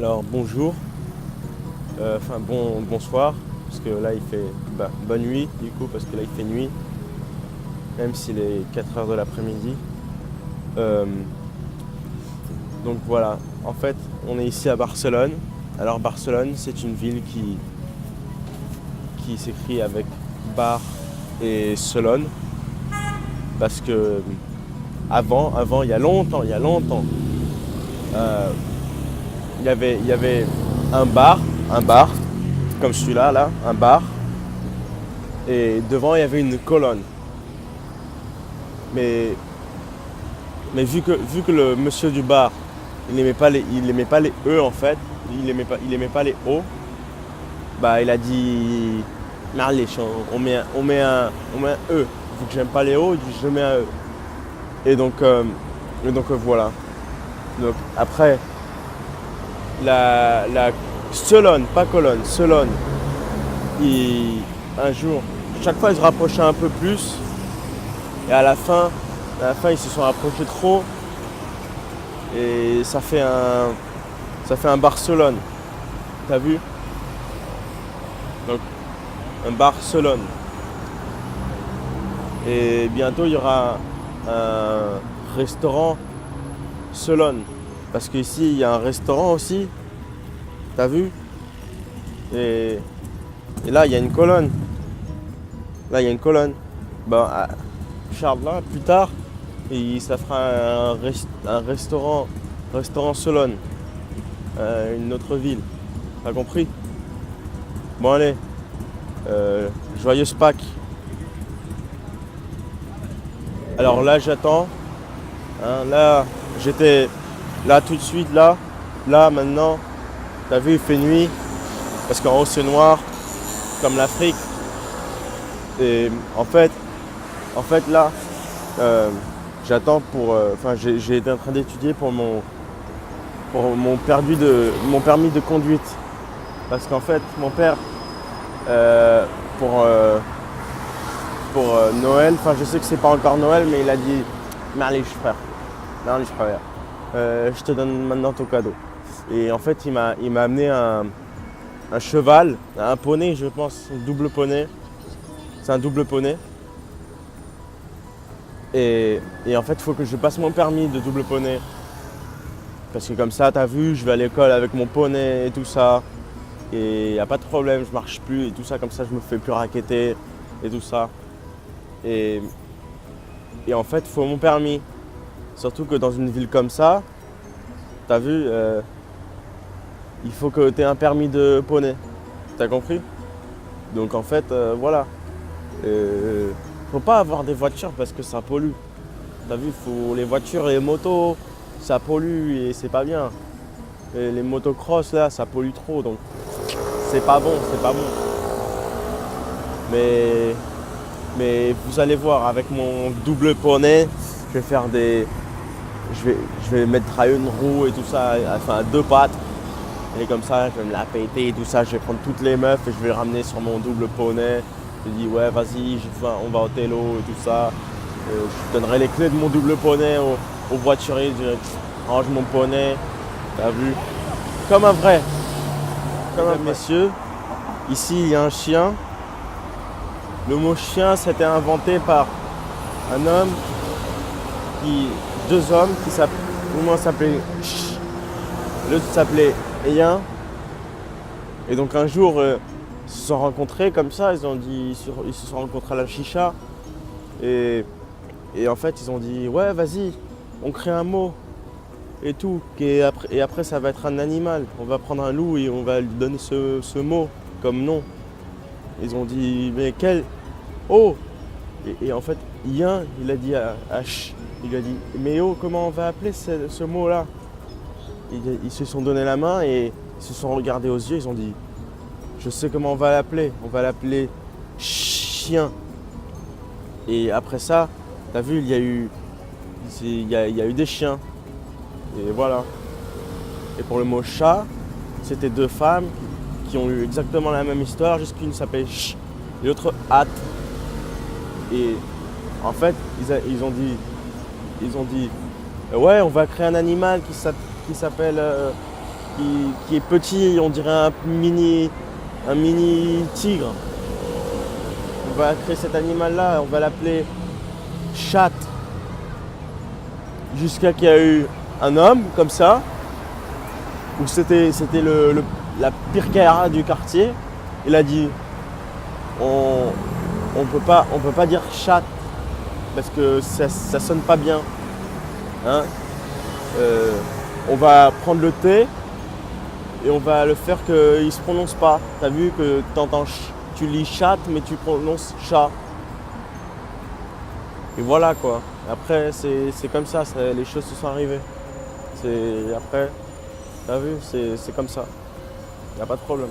Alors bonjour, bonsoir, parce que là il fait bonne nuit du coup, parce que là il fait nuit, même s'il est 4 heures de l'après-midi. Euh, donc voilà, en fait on est ici à Barcelone. Alors Barcelone c'est une ville qui s'écrit avec Bar et Solone, parce que avant il y a longtemps, euh, il y avait un bar, comme celui-là, là, un bar. Et devant, il y avait une colonne. Mais, mais vu que le monsieur du bar, il aimait pas les E en fait, il aimait pas les O, bah il a dit, Marlich, on met un E. Vu que j'aime pas les O, il dit, je mets un E. Et donc, voilà. Donc après, la Solone, pas colonne, Solone, un jour, chaque fois ils se rapprochaient un peu plus. Et à la fin ils se sont rapprochés trop. Et ça fait un Barcelone. T'as vu? Donc un Barcelone. Et bientôt il y aura un restaurant Solone. Parce qu'ici il y a un restaurant aussi. T'as vu? Et, et là il y a une colonne. Là il y a une colonne. Charles, là, plus tard, ça fera un restaurant Solone, une autre ville. T'as compris? Bon allez, joyeuse Pâques. Alors là j'attends. Là j'étais là tout de suite là maintenant. T'as vu il fait nuit parce qu'en haut c'est noir comme l'Afrique. Et en fait là j'attends j'ai été en train d'étudier pour mon permis de conduite. Parce qu'en fait mon père pour Noël, je sais que c'est pas encore Noël, mais il a dit Marlich frère, je te donne maintenant ton cadeau. Et en fait il m'a amené un cheval, un poney je pense, un double poney. C'est un double poney. Et en fait il faut que je passe mon permis de double poney. Parce que comme ça, t'as vu, je vais à l'école avec mon poney et tout ça. Et y a pas de problème, je marche plus et tout ça, comme ça je me fais plus racketter et tout ça. Et en fait, il faut mon permis. Surtout que dans une ville comme ça, t'as vu, il faut que tu aies un permis de poney. T'as compris? Donc en fait, voilà. Faut pas avoir des voitures parce que ça pollue. T'as vu, les voitures et les motos, ça pollue et c'est pas bien. Et les motocross là, ça pollue trop, donc c'est pas bon. Mais vous allez voir, avec mon double poney, je vais mettre à une roue et tout ça, enfin à deux pattes. Et comme ça, je vais me la péter et tout ça, je vais prendre toutes les meufs et je vais les ramener sur mon double poney. Je dis ouais vas-y, on va au télo et tout ça. Je donnerai les clés de mon double poney au voiturier, je dirais range mon poney, t'as vu? Comme un vrai. Messieurs, ici il y a un chien. Le mot chien c'était inventé par deux hommes qui s'appelaient, l'un s'appelait Ch, l'autre s'appelait Yin. Et donc un jour ils se sont rencontrés comme ça, ils se sont rencontrés à la chicha. Et en fait ils ont dit ouais vas-y, on crée un mot et tout. Et après ça va être un animal. On va prendre un loup et on va lui donner ce mot comme nom. Ils ont dit mais quel. Oh. Et en fait Yin il a dit à Ch, il a dit mais oh comment on va appeler ce mot là. Ils se sont donné la main et ils se sont regardés aux yeux, ils ont dit je sais comment on va l'appeler chien. Et après ça, t'as vu, il y a eu des chiens. Et voilà. Et pour le mot chat, c'était deux femmes qui ont eu exactement la même histoire, juste qu'une s'appelait Ch et l'autre Hâte. Et en fait, ils ont dit ouais, on va créer un animal qui s'appelle qui est petit, on dirait un mini tigre. On va créer cet animal-là, on va l'appeler chatte. Jusqu'à qu'il y a eu un homme comme ça, où c'était la pire cara du quartier. Il a dit on peut pas dire chatte parce que ça sonne pas bien. Hein. On va prendre le T et on va le faire qu'il se prononce pas. T'as vu que tu lis chatte mais tu prononces chat. Et voilà quoi. Après c'est comme ça, les choses se sont arrivées. Après, t'as vu, c'est comme ça. Y a pas de problème.